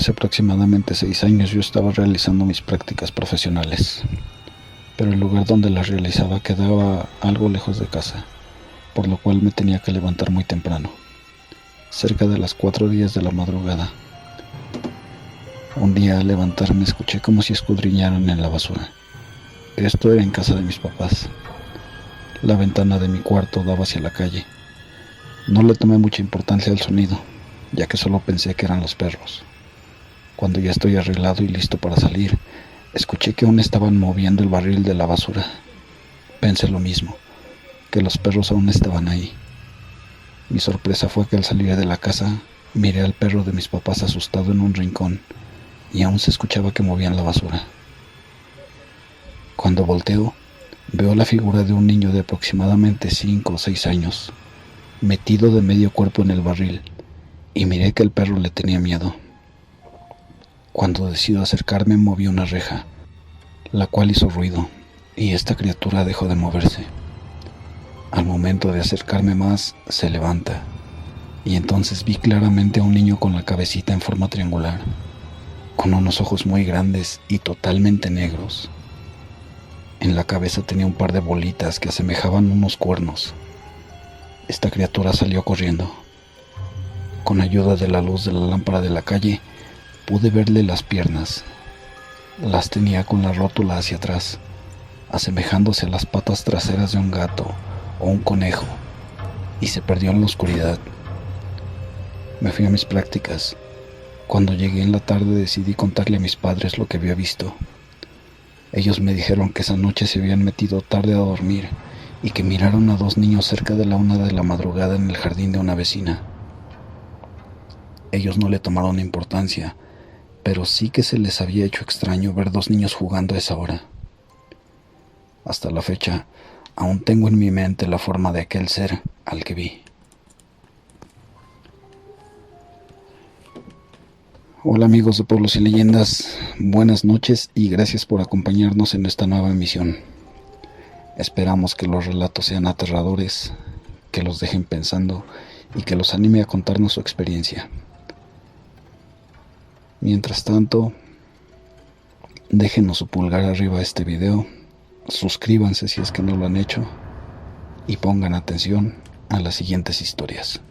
Hace aproximadamente 6 años yo estaba realizando mis prácticas profesionales, pero el lugar donde las realizaba quedaba algo lejos de casa, por lo cual me tenía que levantar muy temprano, cerca de las 4:10 de la madrugada. Un día al levantarme escuché como si escudriñaran en la basura. Esto era en casa de mis papás. La ventana de mi cuarto daba hacia la calle. No le tomé mucha importancia al sonido, ya que solo pensé que eran los perros. Cuando ya estoy arreglado y listo para salir, escuché que aún estaban moviendo el barril de la basura. Pensé lo mismo, que los perros aún estaban ahí. Mi sorpresa fue que al salir de la casa, miré al perro de mis papás asustado en un rincón, y aún se escuchaba que movían la basura. Cuando volteo, veo la figura de un niño de aproximadamente 5 o 6 años, metido de medio cuerpo en el barril, y miré que el perro le tenía miedo. Cuando decido acercarme, moví una reja, la cual hizo ruido, y esta criatura dejó de moverse. Al momento de acercarme más, se levanta, y entonces vi claramente a un niño con la cabecita en forma triangular, con unos ojos muy grandes y totalmente negros. En la cabeza tenía un par de bolitas que asemejaban unos cuernos. Esta criatura salió corriendo. Con ayuda de la luz de la lámpara de la calle, pude verle las piernas. Las tenía con la rótula hacia atrás, asemejándose a las patas traseras de un gato o un conejo, y se perdió en la oscuridad. Me fui a mis prácticas. Cuando llegué en la tarde decidí contarle a mis padres lo que había visto. Ellos me dijeron que esa noche se habían metido tarde a dormir y que miraron a 2 niños cerca de la 1 de la madrugada en el jardín de una vecina. Ellos no le tomaron importancia, pero sí que se les había hecho extraño ver 2 niños jugando a esa hora. Hasta la fecha, aún tengo en mi mente la forma de aquel ser al que vi. Hola amigos de Pueblos y Leyendas, buenas noches y gracias por acompañarnos en esta nueva emisión. Esperamos que los relatos sean aterradores, que los dejen pensando y que los anime a contarnos su experiencia. Mientras tanto, déjenos su pulgar arriba a este video, suscríbanse si es que no lo han hecho y pongan atención a las siguientes historias.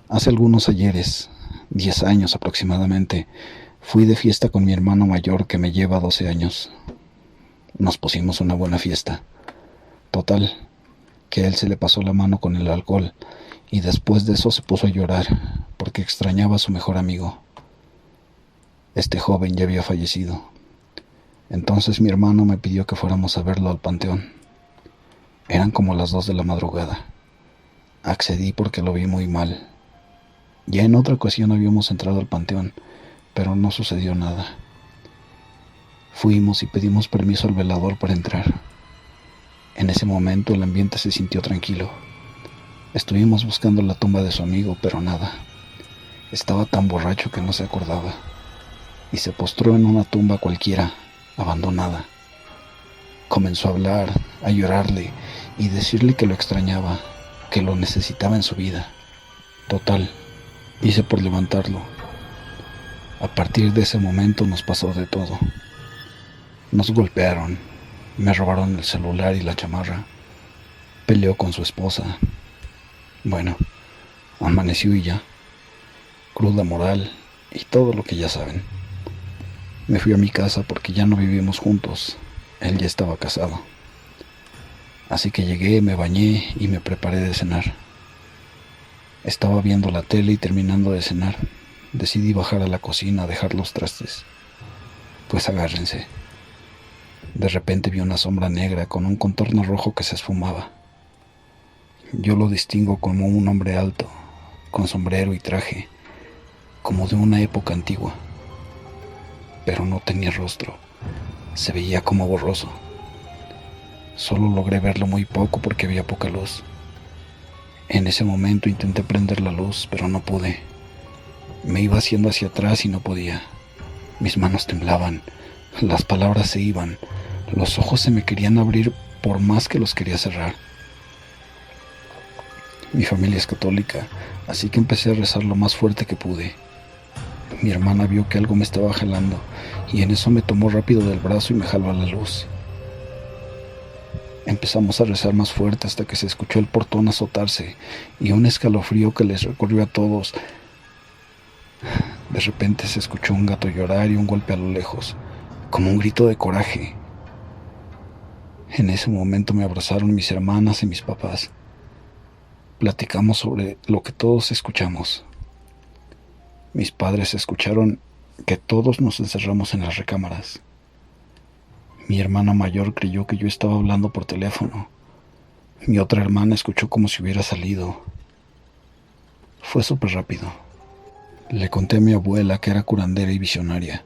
Hace algunos ayeres, 10 años aproximadamente, fui de fiesta con mi hermano mayor que me lleva 12 años. Nos pusimos una buena fiesta. Total, que a él se le pasó la mano con el alcohol y después de eso se puso a llorar porque extrañaba a su mejor amigo. Este joven ya había fallecido. Entonces mi hermano me pidió que fuéramos a verlo al panteón. Eran como las 2 de la madrugada. Accedí porque lo vi muy mal. Ya en otra ocasión habíamos entrado al panteón, pero no sucedió nada. Fuimos y pedimos permiso al velador para entrar. En ese momento el ambiente se sintió tranquilo. Estuvimos buscando la tumba de su amigo, pero nada. Estaba tan borracho que no se acordaba, y se postró en una tumba cualquiera, abandonada. Comenzó a hablar, a llorarle y decirle que lo extrañaba, que lo necesitaba en su vida. Total, hice por levantarlo. A partir de ese momento nos pasó de todo. Nos golpearon, me robaron el celular y la chamarra, peleó con su esposa. Bueno, amaneció y ya. Cruda moral y todo lo que ya saben. Me fui a mi casa porque ya no vivimos juntos. Él ya estaba casado. Así que llegué, me bañé y me preparé de cenar. Estaba viendo la tele y terminando de cenar, decidí bajar a la cocina a dejar los trastes. Pues agárrense. De repente vi una sombra negra con un contorno rojo que se esfumaba. Yo lo distingo como un hombre alto, con sombrero y traje, como de una época antigua. Pero no tenía rostro, se veía como borroso. Solo logré verlo muy poco porque había poca luz. En ese momento intenté prender la luz, pero no pude. Me iba haciendo hacia atrás y no podía. Mis manos temblaban, las palabras se iban, los ojos se me querían abrir por más que los quería cerrar. Mi familia es católica, así que empecé a rezar lo más fuerte que pude. Mi hermana vio que algo me estaba jalando y en eso me tomó rápido del brazo y me jaló a la luz. Empezamos a rezar más fuerte hasta que se escuchó el portón azotarse y un escalofrío que les recorrió a todos. De repente se escuchó un gato llorar y un golpe a lo lejos, como un grito de coraje. En ese momento me abrazaron mis hermanas y mis papás. Platicamos sobre lo que todos escuchamos. Mis padres escucharon que todos nos encerramos en las recámaras. Mi hermana mayor creyó que yo estaba hablando por teléfono. Mi otra hermana escuchó como si hubiera salido. Fue súper rápido. Le conté a mi abuela que era curandera y visionaria,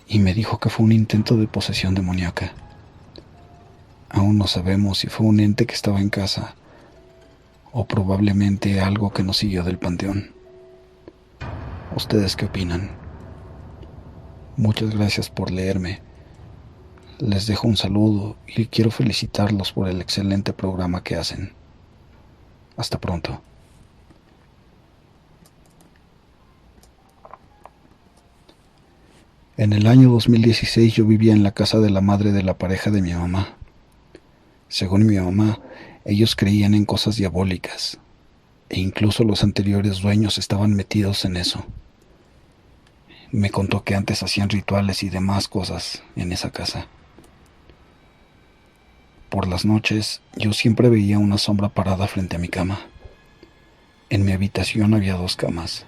y me dijo que fue un intento de posesión demoníaca. Aún no sabemos si fue un ente que estaba en casa, o probablemente algo que nos siguió del panteón. ¿Ustedes qué opinan? Muchas gracias por leerme. Les dejo un saludo y quiero felicitarlos por el excelente programa que hacen. Hasta pronto. En el año 2016 yo vivía en la casa de la madre de la pareja de mi mamá. Según mi mamá, ellos creían en cosas diabólicas, e incluso los anteriores dueños estaban metidos en eso. Me contó que antes hacían rituales y demás cosas en esa casa. Por las noches, yo siempre veía una sombra parada frente a mi cama. En mi habitación había 2 camas.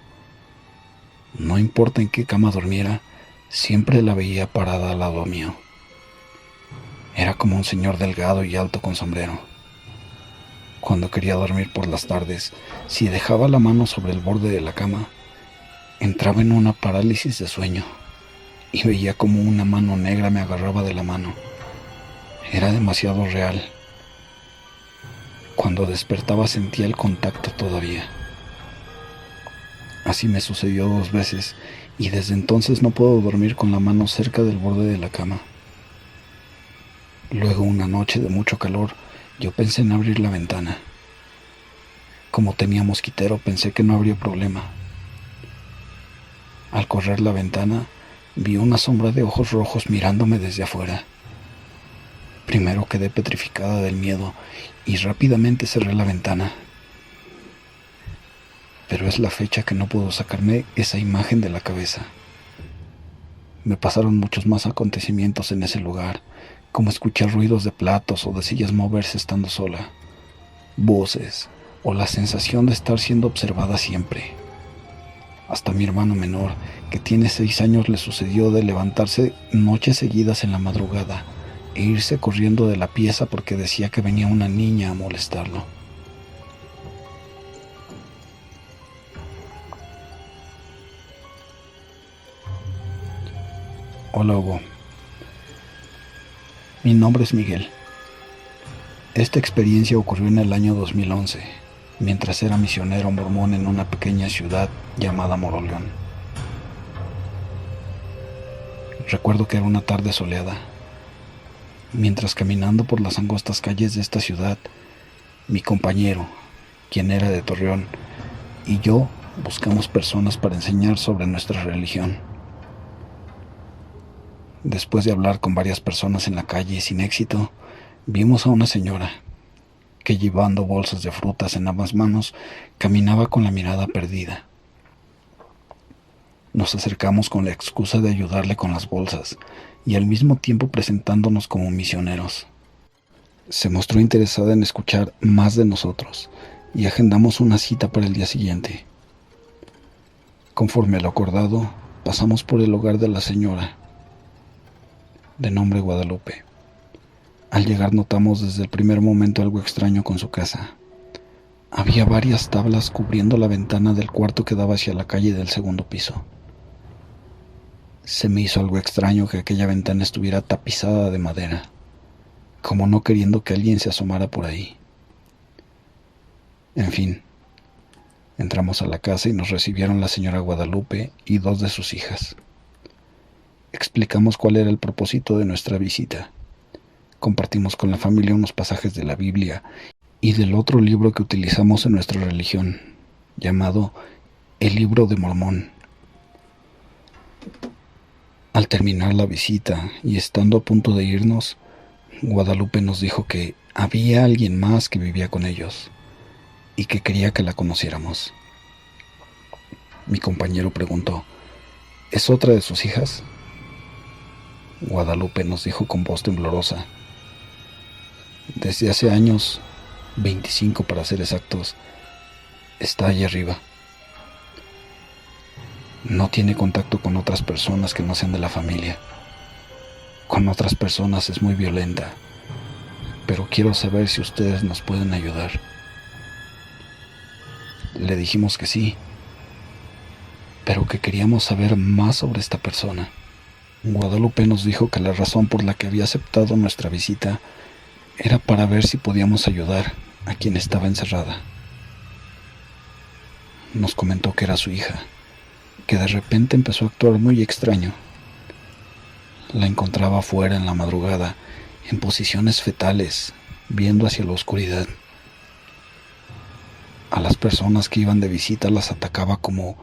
No importa en qué cama durmiera, siempre la veía parada al lado mío. Era como un señor delgado y alto con sombrero. Cuando quería dormir por las tardes, si dejaba la mano sobre el borde de la cama, entraba en una parálisis de sueño y veía como una mano negra me agarraba de la mano. Era demasiado real. Cuando despertaba sentía el contacto todavía. Así me sucedió 2 veces y desde entonces no puedo dormir con la mano cerca del borde de la cama. Luego, una noche de mucho calor, yo pensé en abrir la ventana. Como tenía mosquitero, pensé que no habría problema. Al correr la ventana, vi una sombra de ojos rojos mirándome desde afuera. Primero quedé petrificada del miedo y rápidamente cerré la ventana. Pero es la fecha que no puedo sacarme esa imagen de la cabeza. Me pasaron muchos más acontecimientos en ese lugar, como escuchar ruidos de platos o de sillas moverse estando sola, voces o la sensación de estar siendo observada siempre. Hasta mi hermano menor, que tiene 6 años, le sucedió de levantarse noches seguidas en la madrugada e irse corriendo de la pieza porque decía que venía una niña a molestarlo. Hola Hugo, mi nombre es Miguel. Esta experiencia ocurrió en el año 2011, mientras era misionero mormón en una pequeña ciudad llamada Moroleón. Recuerdo que era una tarde soleada. Mientras caminando por las angostas calles de esta ciudad, mi compañero, quien era de Torreón, y yo buscamos personas para enseñar sobre nuestra religión. Después de hablar con varias personas en la calle sin éxito, vimos a una señora que, llevando bolsas de frutas en ambas manos, caminaba con la mirada perdida. Nos acercamos con la excusa de ayudarle con las bolsas y al mismo tiempo presentándonos como misioneros. Se mostró interesada en escuchar más de nosotros y agendamos una cita para el día siguiente. Conforme a lo acordado, pasamos por el hogar de la señora, de nombre Guadalupe. Al llegar notamos desde el primer momento algo extraño con su casa. Había varias tablas cubriendo la ventana del cuarto que daba hacia la calle del segundo piso. Se me hizo algo extraño que aquella ventana estuviera tapizada de madera, como no queriendo que alguien se asomara por ahí. En fin, entramos a la casa y nos recibieron la señora Guadalupe y 2 de sus hijas. Explicamos cuál era el propósito de nuestra visita. Compartimos con la familia unos pasajes de la Biblia y del otro libro que utilizamos en nuestra religión, llamado el Libro de Mormón. Al terminar la visita y estando a punto de irnos, Guadalupe nos dijo que había alguien más que vivía con ellos y que quería que la conociéramos. Mi compañero preguntó: ¿es otra de sus hijas? Guadalupe nos dijo con voz temblorosa: desde hace años, 25 para ser exactos, está allá arriba. No tiene contacto con otras personas que no sean de la familia. Con otras personas es muy violenta, pero quiero saber si ustedes nos pueden ayudar. Le dijimos que sí, pero que queríamos saber más sobre esta persona. Guadalupe nos dijo que la razón por la que había aceptado nuestra visita era para ver si podíamos ayudar a quien estaba encerrada. Nos comentó que era su hija, que de repente empezó a actuar muy extraño. La encontraba afuera en la madrugada, en posiciones fetales, viendo hacia la oscuridad. A las personas que iban de visita las atacaba como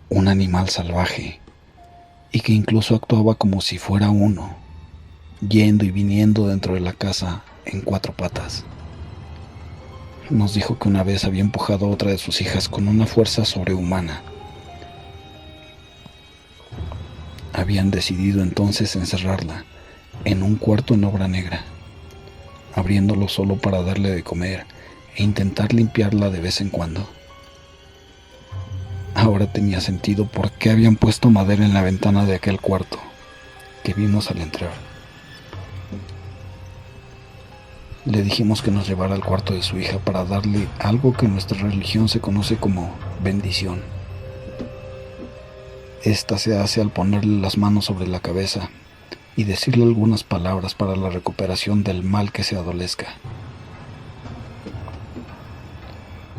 un animal salvaje, y que incluso actuaba como si fuera uno, yendo y viniendo dentro de la casa en 4 patas. Nos dijo que una vez había empujado a otra de sus hijas con una fuerza sobrehumana. Habían decidido entonces encerrarla en un cuarto en obra negra, abriéndolo solo para darle de comer e intentar limpiarla de vez en cuando. Ahora tenía sentido por qué habían puesto madera en la ventana de aquel cuarto que vimos al entrar. Le dijimos que nos llevara al cuarto de su hija para darle algo que en nuestra religión se conoce como bendición. Esta se hace al ponerle las manos sobre la cabeza y decirle algunas palabras para la recuperación del mal que se adolezca.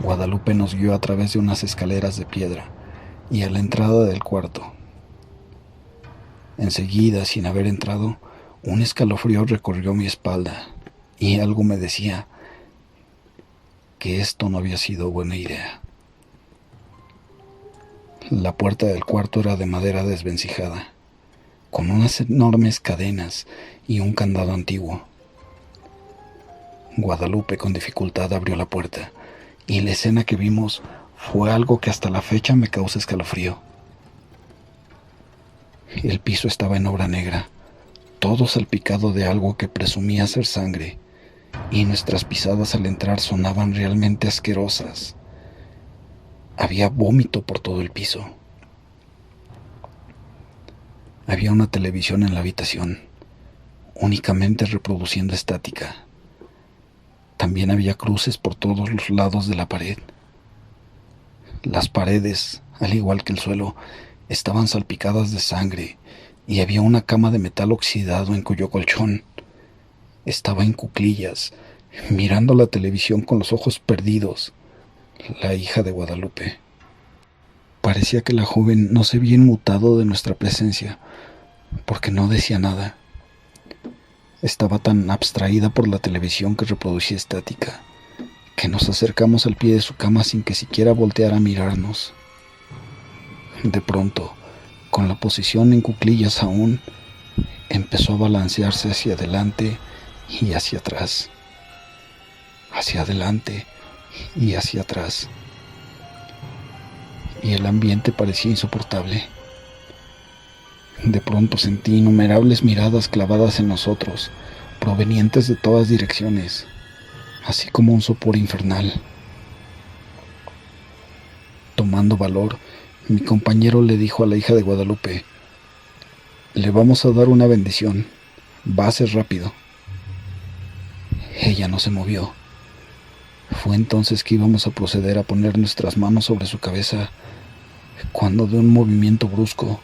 Guadalupe nos guió a través de unas escaleras de piedra y a la entrada del cuarto. Enseguida, sin haber entrado, un escalofrío recorrió mi espalda y algo me decía que esto no había sido buena idea. La puerta del cuarto era de madera desvencijada, con unas enormes cadenas y un candado antiguo. Guadalupe con dificultad abrió la puerta, y la escena que vimos fue algo que hasta la fecha me causa escalofrío. El piso estaba en obra negra, todo salpicado de algo que presumía ser sangre, y nuestras pisadas al entrar sonaban realmente asquerosas. Había vómito por todo el piso. Había una televisión en la habitación, únicamente reproduciendo estática. También había cruces por todos los lados de la pared. Las paredes, al igual que el suelo, estaban salpicadas de sangre y había una cama de metal oxidado en cuyo colchón estaba en cuclillas, mirando la televisión con los ojos perdidos, la hija de Guadalupe. Parecía que la joven no se había inmutado de nuestra presencia, porque no decía nada. Estaba tan abstraída por la televisión que reproducía estática, que nos acercamos al pie de su cama sin que siquiera volteara a mirarnos. De pronto, con la posición en cuclillas aún, empezó a balancearse hacia adelante y hacia atrás, hacia adelante y hacia atrás, y el ambiente parecía insoportable. De pronto sentí innumerables miradas clavadas en nosotros, provenientes de todas direcciones, así como un sopor infernal. Tomando valor, mi compañero le dijo a la hija de Guadalupe: «Le vamos a dar una bendición, va a ser rápido». Ella no se movió. Fue entonces que íbamos a proceder a poner nuestras manos sobre su cabeza, cuando de un movimiento brusco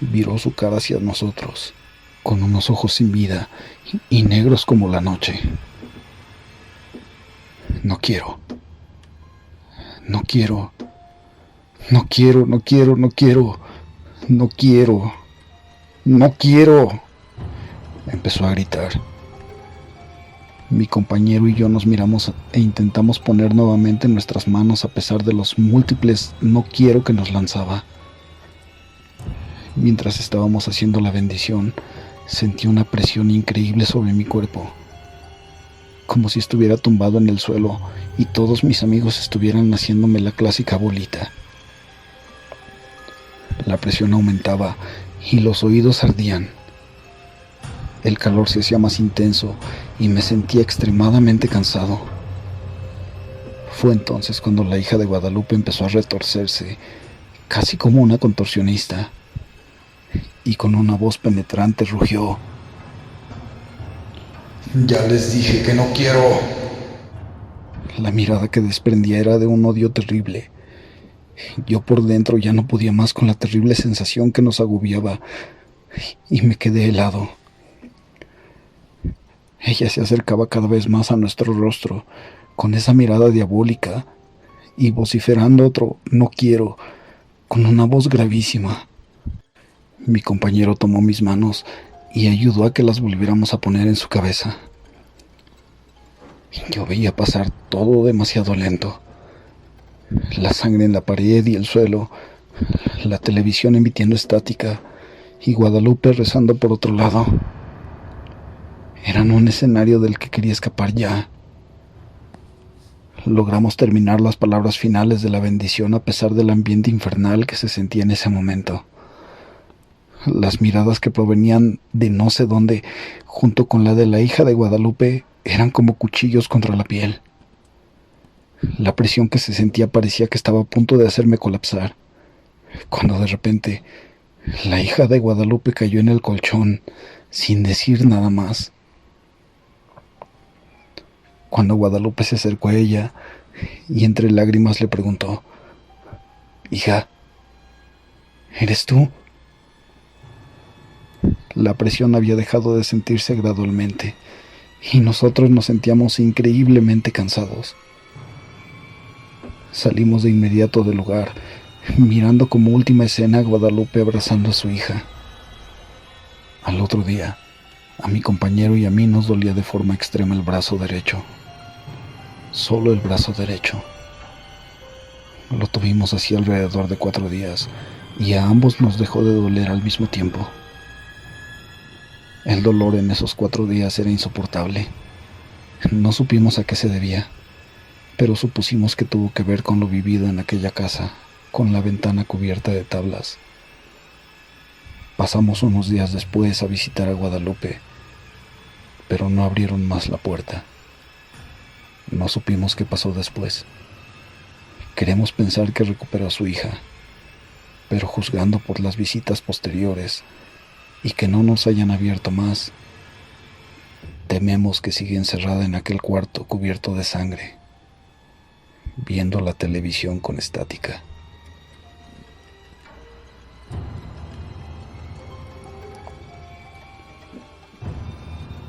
viró su cara hacia nosotros, con unos ojos sin vida y negros como la noche. No quiero, no quiero, no quiero, no quiero, no quiero, no quiero, no quiero, empezó a gritar. Mi compañero y yo nos miramos e intentamos poner nuevamente nuestras manos a pesar de los múltiples no quiero que nos lanzaba. Mientras estábamos haciendo la bendición, sentí una presión increíble sobre mi cuerpo, como si estuviera tumbado en el suelo y todos mis amigos estuvieran haciéndome la clásica bolita. La presión aumentaba y los oídos ardían. El calor se hacía más intenso y me sentía extremadamente cansado. Fue entonces cuando la hija de Guadalupe empezó a retorcerse, casi como una contorsionista, y con una voz penetrante rugió: Ya les dije que no quiero. La mirada que desprendía era de un odio terrible. Yo por dentro ya no podía más con la terrible sensación que nos agobiaba y me quedé helado. Ella se acercaba cada vez más a nuestro rostro, con esa mirada diabólica, y vociferando otro "no quiero", con una voz gravísima. Mi compañero tomó mis manos y ayudó a que las volviéramos a poner en su cabeza. Yo veía pasar todo demasiado lento. La sangre en la pared y el suelo, la televisión emitiendo estática y Guadalupe rezando por otro lado. Eran un escenario del que quería escapar ya. Logramos terminar las palabras finales de la bendición a pesar del ambiente infernal que se sentía en ese momento. Las miradas que provenían de no sé dónde, junto con la de la hija de Guadalupe, eran como cuchillos contra la piel. La presión que se sentía parecía que estaba a punto de hacerme colapsar, cuando de repente la hija de Guadalupe cayó en el colchón sin decir nada más. Cuando Guadalupe se acercó a ella y entre lágrimas le preguntó: «Hija, ¿eres tú?». La presión había dejado de sentirse gradualmente y nosotros nos sentíamos increíblemente cansados. Salimos de inmediato del lugar, mirando como última escena a Guadalupe abrazando a su hija. Al otro día, a mi compañero y a mí nos dolía de forma extrema el brazo derecho. Solo el brazo derecho. Lo tuvimos así alrededor de 4 días y a ambos nos dejó de doler al mismo tiempo. El dolor en esos 4 días era insoportable. No supimos a qué se debía, pero supusimos que tuvo que ver con lo vivido en aquella casa, con la ventana cubierta de tablas. Pasamos unos días después a visitar a Guadalupe, pero no abrieron más la puerta. No supimos qué pasó después. Queremos pensar que recuperó a su hija, pero juzgando por las visitas posteriores y que no nos hayan abierto más, tememos que sigue encerrada en aquel cuarto cubierto de sangre, viendo la televisión con estática.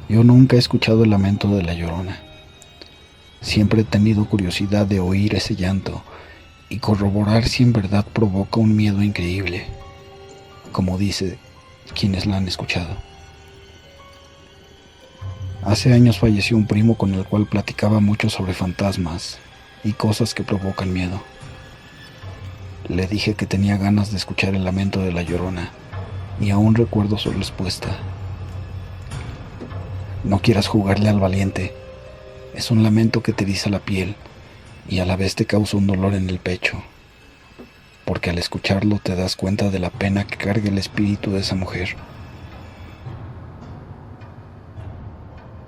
Yo nunca he escuchado el lamento de la Llorona. Siempre he tenido curiosidad de oír ese llanto y corroborar si en verdad provoca un miedo increíble, como dice quienes la han escuchado. Hace años falleció un primo con el cual platicaba mucho sobre fantasmas y cosas que provocan miedo. Le dije que tenía ganas de escuchar el lamento de la Llorona y aún recuerdo su respuesta: «No quieras jugarle al valiente. Es un lamento que te eriza la piel y a la vez te causa un dolor en el pecho, porque al escucharlo te das cuenta de la pena que carga el espíritu de esa mujer».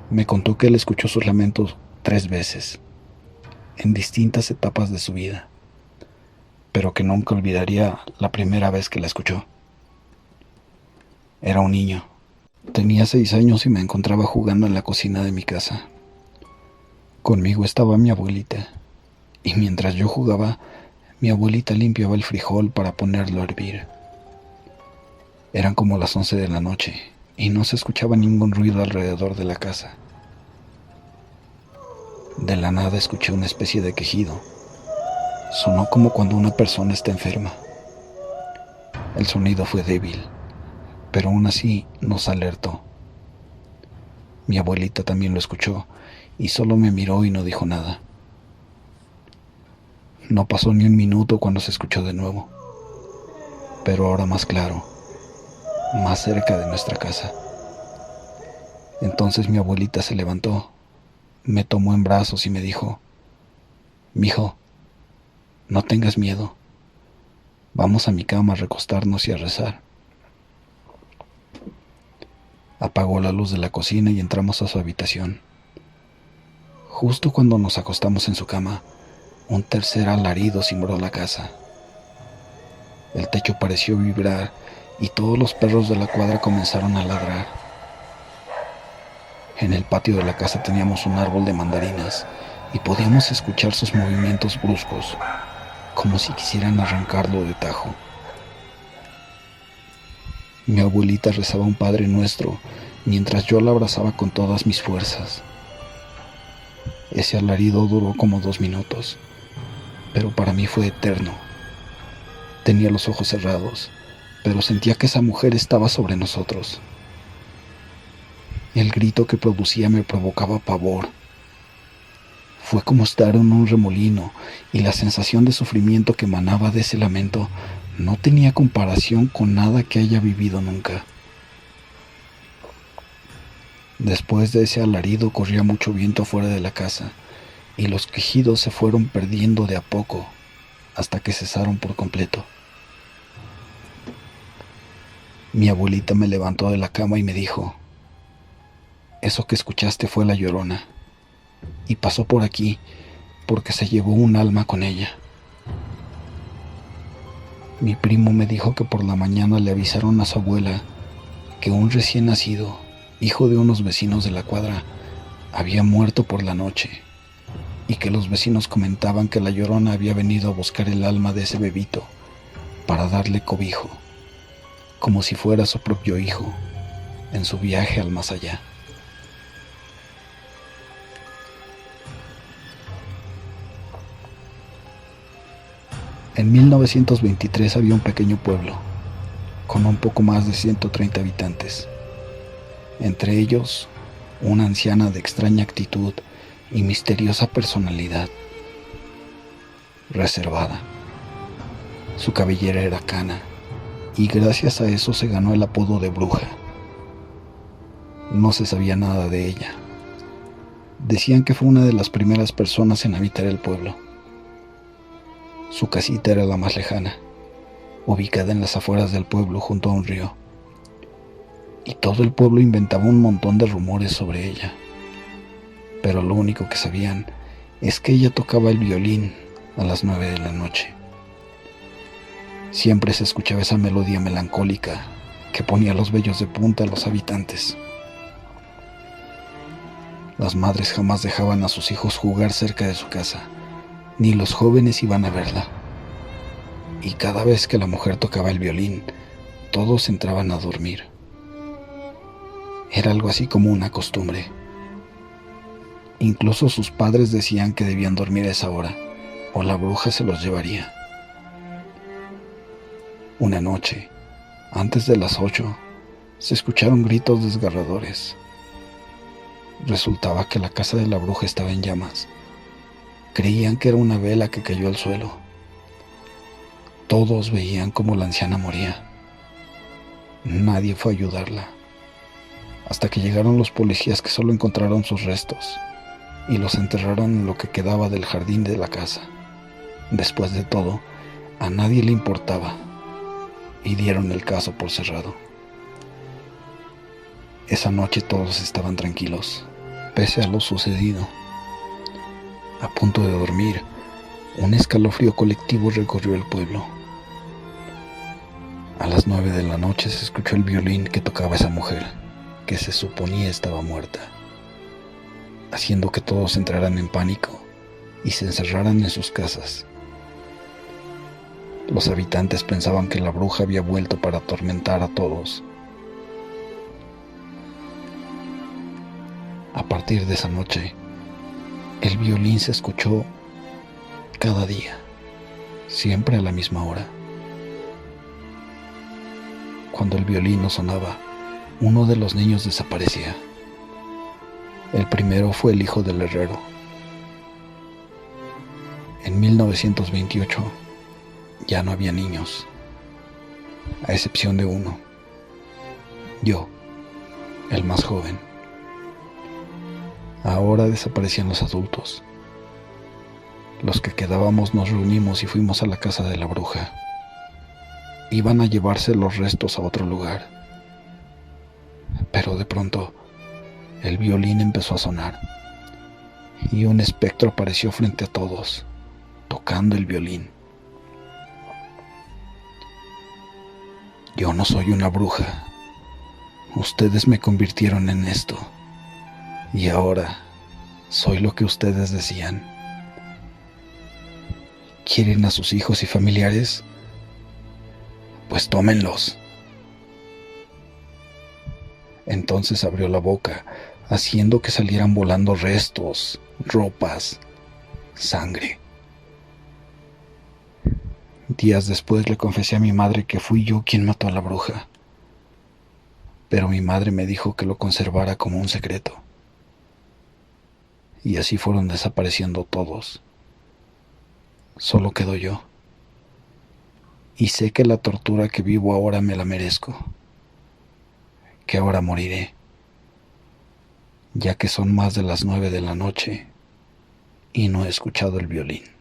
Me contó que él escuchó sus lamentos 3 veces, en distintas etapas de su vida, pero que nunca olvidaría la primera vez que la escuchó. Era un niño. Tenía 6 años y me encontraba jugando en la cocina de mi casa. Conmigo estaba mi abuelita, y mientras yo jugaba, mi abuelita limpiaba el frijol para ponerlo a hervir. Eran como las 11 de la noche, y no se escuchaba ningún ruido alrededor de la casa. De la nada escuché una especie de quejido. Sonó como cuando una persona está enferma. El sonido fue débil, pero aún así nos alertó. Mi abuelita también lo escuchó y solo me miró y no dijo nada. No pasó ni un minuto cuando se escuchó de nuevo, pero ahora más claro, más cerca de nuestra casa. Entonces mi abuelita se levantó, me tomó en brazos y me dijo: «Mijo, no tengas miedo. Vamos a mi cama a recostarnos y a rezar». Apagó la luz de la cocina y entramos a su habitación. Justo cuando nos acostamos en su cama, un tercer alarido cimbró la casa. El techo pareció vibrar y todos los perros de la cuadra comenzaron a ladrar. En el patio de la casa teníamos un árbol de mandarinas y podíamos escuchar sus movimientos bruscos, como si quisieran arrancarlo de tajo. Mi abuelita rezaba un Padre Nuestro mientras yo la abrazaba con todas mis fuerzas. Ese alarido duró como 2 minutos, pero para mí fue eterno. Tenía los ojos cerrados, pero sentía que esa mujer estaba sobre nosotros. El grito que producía me provocaba pavor. Fue como estar en un remolino y la sensación de sufrimiento que emanaba de ese lamento no tenía comparación con nada que haya vivido nunca. Después de ese alarido corría mucho viento afuera de la casa y los quejidos se fueron perdiendo de a poco hasta que cesaron por completo. Mi abuelita me levantó de la cama y me dijo: «Eso que escuchaste fue la Llorona, y pasó por aquí porque se llevó un alma con ella». Mi primo me dijo que por la mañana le avisaron a su abuela que un recién nacido, hijo de unos vecinos de la cuadra, había muerto por la noche, y que los vecinos comentaban que la Llorona había venido a buscar el alma de ese bebito para darle cobijo, como si fuera su propio hijo, en su viaje al más allá. En 1923 había un pequeño pueblo, con un poco más de 130 habitantes. Entre ellos, una anciana de extraña actitud y misteriosa personalidad. Reservada. Su cabellera era cana, y gracias a eso se ganó el apodo de bruja. No se sabía nada de ella. Decían que fue una de las primeras personas en habitar el pueblo. Su casita era la más lejana, ubicada en las afueras del pueblo junto a un río. Y todo el pueblo inventaba un montón de rumores sobre ella. Pero lo único que sabían es que ella tocaba el violín a las 9 de la noche. Siempre se escuchaba esa melodía melancólica que ponía los vellos de punta a los habitantes. Las madres jamás dejaban a sus hijos jugar cerca de su casa, ni los jóvenes iban a verla. Y cada vez que la mujer tocaba el violín, todos entraban a dormir. Era algo así como una costumbre. Incluso sus padres decían que debían dormir a esa hora, o la bruja se los llevaría. Una noche, antes de las 8, se escucharon gritos desgarradores. Resultaba que la casa de la bruja estaba en llamas. Creían que era una vela que cayó al suelo. Todos veían cómo la anciana moría. Nadie fue a ayudarla, hasta que llegaron los policías, que solo encontraron sus restos y los enterraron en lo que quedaba del jardín de la casa. Después de todo, a nadie le importaba y dieron el caso por cerrado. Esa noche todos estaban tranquilos, pese a lo sucedido. A punto de dormir, un escalofrío colectivo recorrió el pueblo. A las 9 de la noche se escuchó el violín que tocaba esa mujer, que se suponía estaba muerta, haciendo que todos entraran en pánico y se encerraran en sus casas. Los habitantes pensaban que la bruja había vuelto para atormentar a todos. A partir de esa noche, el violín se escuchó cada día, siempre a la misma hora. Cuando el violín no sonaba, uno de los niños desaparecía. El primero fue el hijo del herrero. En 1928 ya no había niños, a excepción de uno, yo, el más joven. Ahora desaparecían los adultos. Los que quedábamos nos reunimos y fuimos a la casa de la bruja. Iban a llevarse los restos a otro lugar. Pero de pronto, el violín empezó a sonar y un espectro apareció frente a todos, tocando el violín. Yo no soy una bruja. Ustedes me convirtieron en esto. Y ahora soy lo que ustedes decían. ¿Quieren a sus hijos y familiares? Pues tómenlos. Entonces abrió la boca, haciendo que salieran volando restos, ropas, sangre. Días después le confesé a mi madre que fui yo quien mató a la bruja, pero mi madre me dijo que lo conservara como un secreto. Y así fueron desapareciendo todos. Solo quedo yo. Y sé que la tortura que vivo ahora me la merezco, que ahora moriré, ya que son más de las 9 de la noche y no he escuchado el violín.